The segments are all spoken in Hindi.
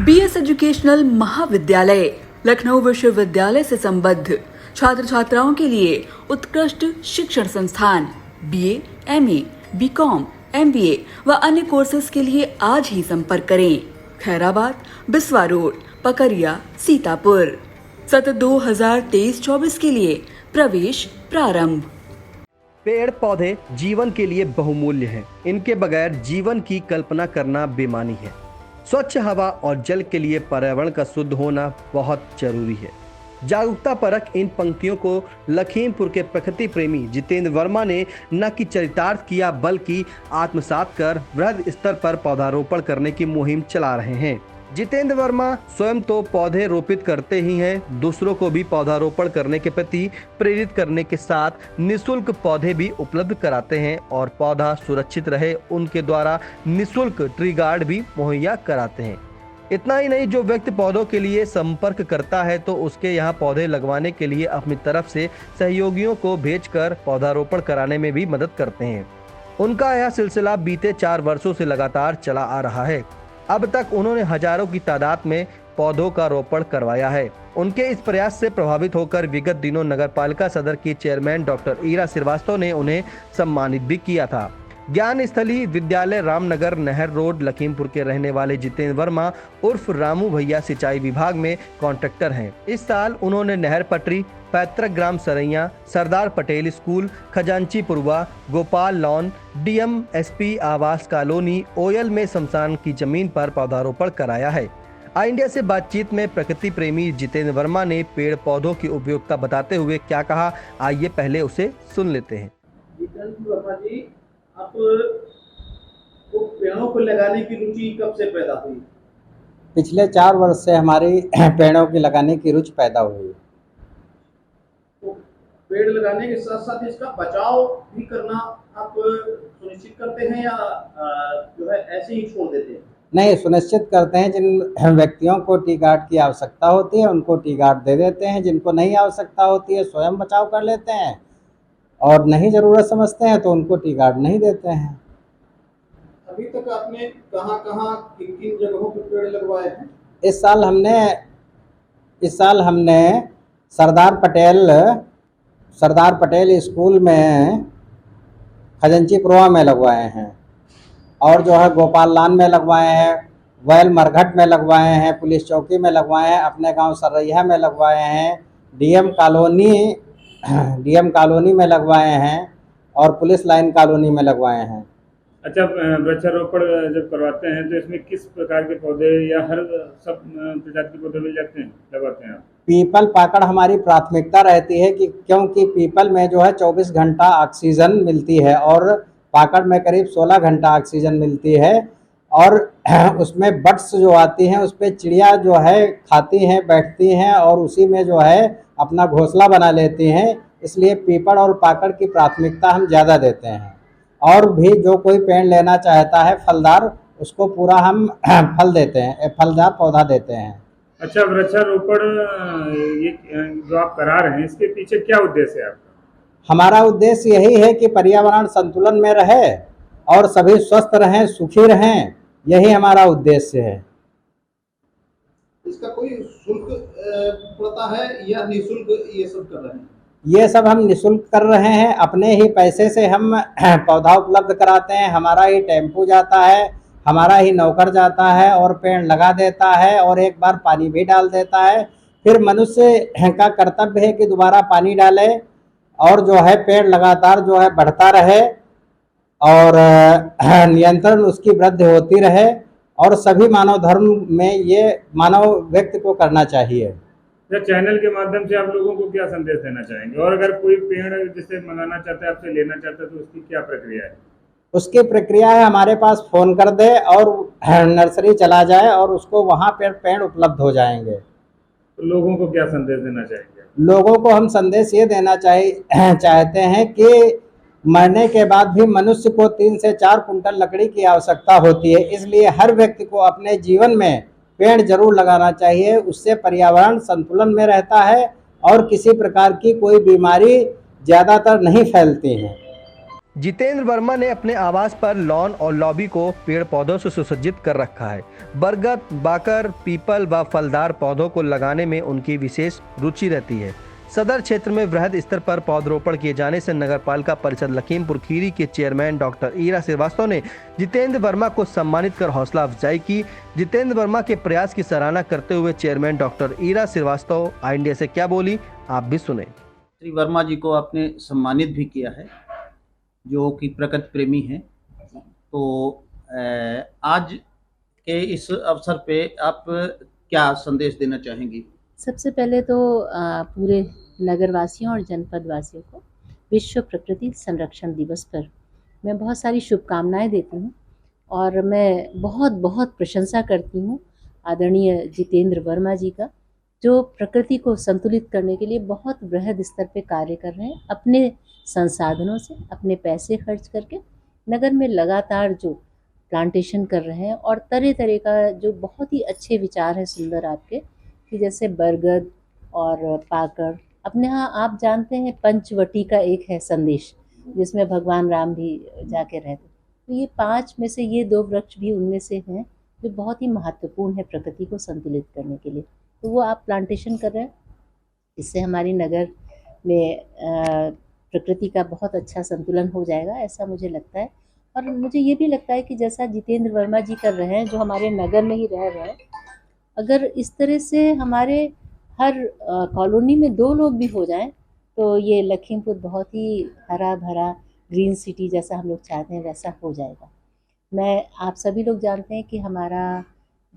बीएस एजुकेशनल महाविद्यालय लखनऊ विश्वविद्यालय से संबद्ध छात्र छात्राओं के लिए उत्कृष्ट शिक्षण संस्थान बीए, एमए, बीकॉम, एमबीए व अन्य कोर्सेज के लिए आज ही संपर्क करें। खैराबाद, बिस्वा रोड, पकरिया, सीतापुर। सत्र 2023-24 के लिए प्रवेश प्रारंभ। पेड़ पौधे जीवन के लिए बहुमूल्य हैं। इनके बगैर जीवन की कल्पना करना बेमानी है। स्वच्छ हवा और जल के लिए पर्यावरण का शुद्ध होना बहुत जरूरी है। जागरूकता परक इन पंक्तियों को लखीमपुर के प्रकृति प्रेमी जितेंद्र वर्मा ने न कि चरितार्थ किया बल्कि आत्मसात कर वृहद स्तर पर पौधारोपण करने की मुहिम चला रहे हैं। जितेंद्र वर्मा स्वयं तो पौधे रोपित करते ही हैं, दूसरों को भी पौधारोपण करने के प्रति प्रेरित करने के साथ निःशुल्क पौधे भी उपलब्ध कराते हैं और पौधा सुरक्षित रहे उनके द्वारा निःशुल्क ट्री गार्ड भी मुहैया कराते हैं। इतना ही नहीं, जो व्यक्ति पौधों के लिए संपर्क करता है तो उसके यहाँ पौधे लगवाने के लिए अपनी तरफ से सहयोगियों को भेजकर पौधारोपण कराने में भी मदद करते हैं। उनका यह सिलसिला बीते 4 वर्षों से लगातार चला आ रहा है। अब तक उन्होंने हजारों की तादाद में पौधों का रोपण करवाया है। उनके इस प्रयास से प्रभावित होकर विगत दिनों नगरपालिका सदर की चेयरमैन डॉक्टर ईरा श्रीवास्तव ने उन्हें सम्मानित भी किया था। ज्ञान स्थली विद्यालय रामनगर नहर रोड लखीमपुर के रहने वाले जितेंद्र वर्मा उर्फ रामू भैया सिंचाई विभाग में कॉन्ट्रैक्टर हैं। इस साल उन्होंने नहर पटरी, पैतृक ग्राम सरैया, सरदार पटेल स्कूल, खजांची पुरवा, गोपाल लॉन, डीएमएसपी आवास कॉलोनी ओयल में शमशान की जमीन पर पौधारोपण कराया है। आई इंडिया से बातचीत में प्रकृति प्रेमी जितेंद्र वर्मा ने पेड़ पौधों की उपयोगिता बताते हुए क्या कहा, आइए पहले उसे सुन लेते हैं। जितेंद्र वर्मा जी, आप को पेड़ों को लगाने की रुचि कब से पैदा हुई? पिछले 4 वर्ष से हमारी पेड़ों की लगाने की रुचि पैदा हुई। तो पेड़ लगाने के साथ साथ इसका बचाव भी करना आप सुनिश्चित करते हैं या जो है ऐसे ही छोड़ देते हैं? नहीं, सुनिश्चित करते हैं। जिन व्यक्तियों को टी गार्ड की आवश्यकता होती है उनको टी गार्ड दे देते हैं, जिनको नहीं आवश्यकता होती है स्वयं बचाव कर लेते हैं और नहीं ज़रूरत समझते हैं तो उनको टी गार्ड नहीं देते हैं। अभी तक आपने कहाँ-कहाँ किन जगहों पर पेड़ लगवाए हैं? इस साल हमने सरदार पटेल स्कूल में खजंची पुरवा में लगवाए हैं और जो है गोपाल लान में लगवाए हैं, वैल मरघट में लगवाए हैं, पुलिस चौकी में लगवाए हैं, अपने गांव सरैया में लगवाए हैं, डीएम कॉलोनी में लगवाए हैं और पुलिस लाइन कॉलोनी में लगवाए हैं। अच्छा, वृक्षारोपण जब करवाते हैं तो इसमें किस प्रकार के पौधे या हर सब प्रजाति के पौधे मिल जाते हैं, लगवाते हैं आप? पीपल पाकड़ हमारी प्राथमिकता रहती है कि क्योंकि पीपल में जो है 24 घंटा ऑक्सीजन मिलती है और पाकड़ में करीब 16 घंटा ऑक्सीजन मिलती है और उसमें बर्ड्स जो आती हैं उस पर चिड़िया जो है खाती हैं, बैठती हैं और उसी में जो है अपना घोंसला बना लेती हैं। इसलिए पीपल और पाकड़ की प्राथमिकता हम ज़्यादा देते हैं। और भी जो कोई पेड़ लेना चाहता है फलदार, उसको पूरा हम फल देते हैं, फलदार पौधा देते हैं। अच्छा, वृक्षारोपण ये जो आप करा रहे हैं इसके पीछे क्या उद्देश्य है आपका? हमारा उद्देश्य यही है कि पर्यावरण संतुलन में रहे और सभी स्वस्थ रहें, सुखी रहें, यही हमारा उद्देश्य है। इसका कोई शुल्क पड़ता है या निःशुल्क ये सब कर रहे हैं? ये सब हम निःशुल्क कर रहे हैं। अपने ही पैसे से हम पौधा उपलब्ध कराते हैं। हमारा ही टेम्पू जाता है, हमारा ही नौकर जाता है और पेड़ लगा देता है और एक बार पानी भी डाल देता है। फिर मनुष्य का कर्तव्य है कि दोबारा पानी डाले और जो है पेड़ लगातार जो है बढ़ता रहे और नियंत्रण उसकी वृद्धि होती रहे और सभी मानव धर्म में ये मानव व्यक्ति को करना चाहिए। चैनल के माध्यम से आप लोगों को क्या संदेश देना चाहेंगे? और अगर कोई पेड़ जिसे मंगाना चाहता है, आपसे लेना चाहता है तो उसकी क्या प्रक्रिया है? उसकी प्रक्रिया है हमारे पास फ़ोन कर दे और नर्सरी चला जाए और उसको वहाँ पर पेड़ उपलब्ध हो जाएंगे। तो लोगों को क्या संदेश देना चाहेंगे? लोगों को हम संदेश ये देना चाहते हैं कि मरने के बाद भी मनुष्य को 3 से 4 कुंटल लकड़ी की आवश्यकता होती है। इसलिए हर व्यक्ति को अपने जीवन में पेड़ जरूर लगाना चाहिए। उससे पर्यावरण संतुलन में रहता है और किसी प्रकार की कोई बीमारी ज़्यादातर नहीं फैलती है। जितेंद्र वर्मा ने अपने आवास पर लॉन और लॉबी को पेड़ पौधों से सुसज्जित कर रखा है। बरगद, बाकर, पीपल व फलदार पौधों को लगाने में उनकी विशेष रुचि रहती है। सदर क्षेत्र में वृहद स्तर पर पौधरोपण किए जाने से नगरपालिका परिषद लखीमपुर खीरी के चेयरमैन डॉक्टर ईरा श्रीवास्तव ने जितेंद्र वर्मा को सम्मानित कर हौसला अफजाई की। जितेंद्र वर्मा के प्रयास की सराहना करते हुए chairman doctor Ira Srivastava India से क्या बोली, आप भी सुने। श्री वर्मा जी को आपने सम्मानित भी किया है, जो कि प्रकृति प्रेमी हैं। तो आज के इस अवसर पे आप क्या संदेश देना चाहेंगी? सबसे पहले तो पूरे नगरवासियों और जनपद वासियों को विश्व प्रकृति संरक्षण दिवस पर मैं बहुत सारी शुभकामनाएं देती हूँ और मैं बहुत बहुत प्रशंसा करती हूँ आदरणीय जितेंद्र वर्मा जी का, जो प्रकृति को संतुलित करने के लिए बहुत बृहद स्तर पे कार्य कर रहे हैं। अपने संसाधनों से, अपने पैसे खर्च करके नगर में लगातार जो प्लांटेशन कर रहे हैं और तरह तरह का जो बहुत ही अच्छे विचार हैं सुंदर आपके, कि जैसे बरगद और पाकड़। अपने यहाँ आप जानते हैं पंचवटी का एक है संदेश, जिसमें भगवान राम भी जाके रहते, तो ये 5 में से ये 2 वृक्ष भी उनमें से हैं जो बहुत ही महत्वपूर्ण है प्रकृति को संतुलित करने के लिए। तो वो आप प्लांटेशन कर रहे हैं, इससे हमारी नगर में प्रकृति का बहुत अच्छा संतुलन हो जाएगा, ऐसा मुझे लगता है। और मुझे ये भी लगता है कि जैसा जितेंद्र वर्मा जी कर रहे हैं, जो हमारे नगर में ही रह रहे हैं, अगर इस तरह से हमारे हर कॉलोनी में 2 लोग भी हो जाएं तो ये लखीमपुर बहुत ही हरा भरा ग्रीन सिटी जैसा हम लोग चाहते हैं वैसा हो जाएगा। मैं आप सभी लोग जानते हैं कि हमारा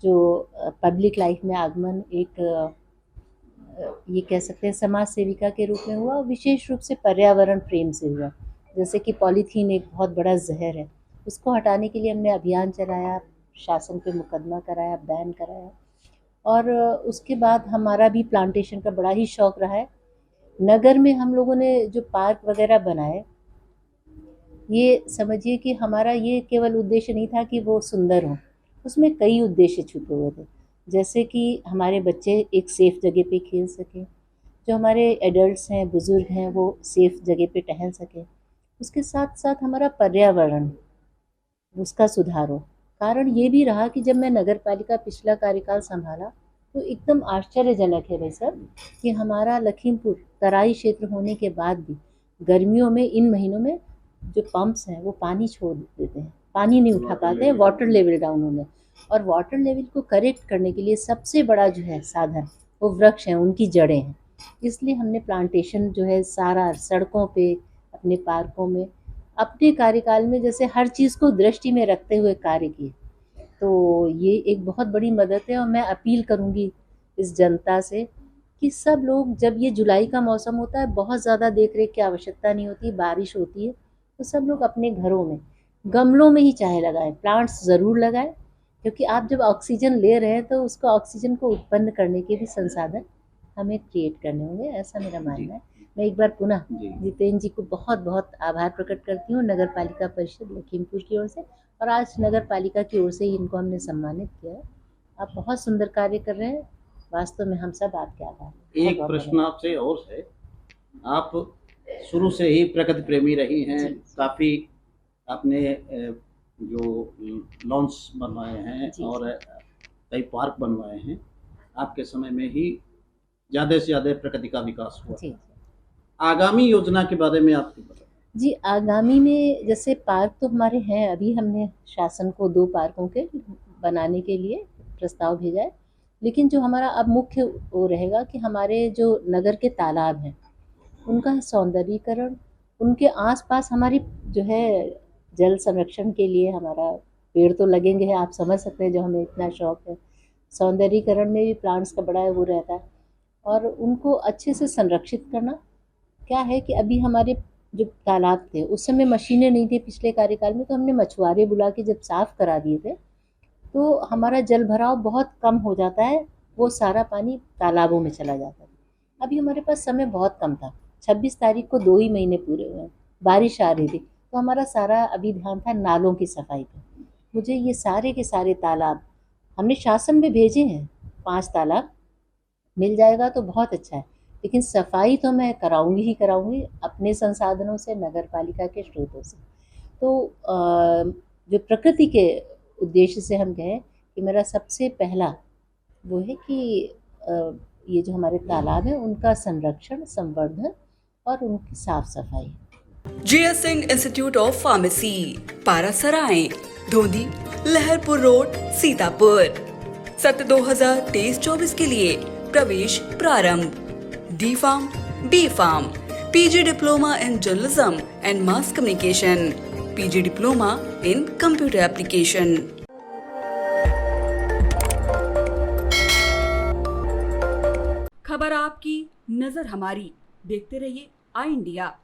जो पब्लिक लाइफ में आगमन एक ये कह सकते हैं समाज सेविका के रूप में हुआ, विशेष रूप से पर्यावरण प्रेम से हुआ। जैसे कि पॉलीथीन एक बहुत बड़ा जहर है, उसको हटाने के लिए हमने अभियान चलाया, शासन पे मुकदमा कराया, बैन कराया, और उसके बाद हमारा भी प्लांटेशन का बड़ा ही शौक़ रहा है। नगर में हम लोगों ने जो पार्क वगैरह बनाए, ये समझिए कि हमारा ये केवल उद्देश्य नहीं था कि वो सुंदर हो, उसमें कई उद्देश्य छुपे हुए थे। जैसे कि हमारे बच्चे एक सेफ़ जगह पे खेल सकें, जो हमारे एडल्ट्स हैं, बुज़ुर्ग हैं, वो सेफ़ जगह पे टहल सकें। उसके साथ साथ हमारा पर्यावरण, उसका सुधार हो। कारण ये भी रहा कि जब मैं नगर पालिका पिछला कार्यकाल संभाला तो एकदम आश्चर्यजनक है भाई साहब कि हमारा लखीमपुर तराई क्षेत्र होने के बाद भी गर्मियों में इन महीनों में जो पंप्स हैं वो पानी छोड़ देते हैं, पानी नहीं उठा पाते हैं, वाटर लेवल डाउन होने। और वाटर लेवल को करेक्ट करने के लिए सबसे बड़ा जो है साधन वो वृक्ष हैं, उनकी जड़ें हैं। इसलिए हमने प्लांटेशन जो है सारा सड़कों पे, अपने पार्कों में, अपने कार्यकाल में जैसे हर चीज़ को दृष्टि में रखते हुए कार्य किए। तो ये एक बहुत बड़ी मदद है और मैं अपील करूँगी इस जनता से कि सब लोग, जब ये जुलाई का मौसम होता है, बहुत ज़्यादा देख रेख की आवश्यकता नहीं होती, बारिश होती है, तो सब लोग अपने घरों में गमलों में ही चाहे लगाएं, प्लांट्स ज़रूर लगाएं, क्योंकि आप जब ऑक्सीजन ले रहे हैं तो उसको ऑक्सीजन को उत्पन्न करने के भी संसाधन हमें क्रिएट करने होंगे, ऐसा मेरा मानना है। मैं एक बार पुनः जितेंद्र जी को बहुत बहुत आभार प्रकट करती हूँ नगर पालिका परिषद लखीमपुर की ओर से, और आज नगर पालिका की ओर से ही इनको हमने सम्मानित किया है। आप बहुत सुंदर कार्य कर रहे हैं, वास्तव में हम सब आपके आभार। एक प्रश्न आपसे और है, आप शुरू से ही प्रकृति प्रेमी रही हैं, काफ़ी आपने जो लॉन्स बनवाए हैं और कई पार्क बनवाए हैं, आपके समय में ही ज़्यादा से ज़्यादा प्रकृति का विकास हुआ। जी। आगामी योजना के बारे में आप बताएं। जी, आगामी में जैसे पार्क तो हमारे हैं, अभी हमने शासन को 2 पार्कों के बनाने के लिए प्रस्ताव भेजा है, लेकिन जो हमारा अब मुख्य वो रहेगा कि हमारे जो नगर के तालाब हैं उनका सौंदर्यीकरण, उनके आसपास हमारी जो है जल संरक्षण के लिए हमारा पेड़ तो लगेंगे, आप समझ सकते हैं, जो हमें इतना शौक़ है। सौंदर्यीकरण में भी प्लांट्स का बड़ा वो रहता है, और उनको अच्छे से संरक्षित करना। क्या है कि अभी हमारे जो तालाब थे उस समय मशीनें नहीं थी पिछले कार्यकाल में, तो हमने मछुआरे बुला के जब साफ़ करा दिए थे तो हमारा जल भराव बहुत कम हो जाता है, वो सारा पानी तालाबों में चला जाता है। अभी हमारे पास समय बहुत कम था, 26 तारीख को 2 ही महीने पूरे हुए हैं, बारिश आ रही थी, तो हमारा सारा अभी ध्यान था नालों की सफाई पे। मुझे ये सारे के सारे तालाब हमने शासन में भेजे हैं, 5 तालाब मिल जाएगा तो बहुत अच्छा है, लेकिन सफाई तो मैं कराऊंगी ही कराऊंगी अपने संसाधनों से, नगर पालिका के स्रोतों से। तो जो प्रकृति के उद्देश्य से हम कहें कि मेरा सबसे पहला वो है कि ये जो हमारे तालाब हैं उनका संरक्षण, संवर्धन और उनकी साफ सफाई। GS Singh institute of pharmacy, Parasrai, Dhondhi, Laharpur road, Sitapur. सत्र 2023-24 के लिए प्रवेश प्रारंभ। D pharm, B pharm, PG diploma in journalism and mass communication, PG diploma in computer application. खबर आपकी, नजर हमारी। देखते रहिए आई इंडिया।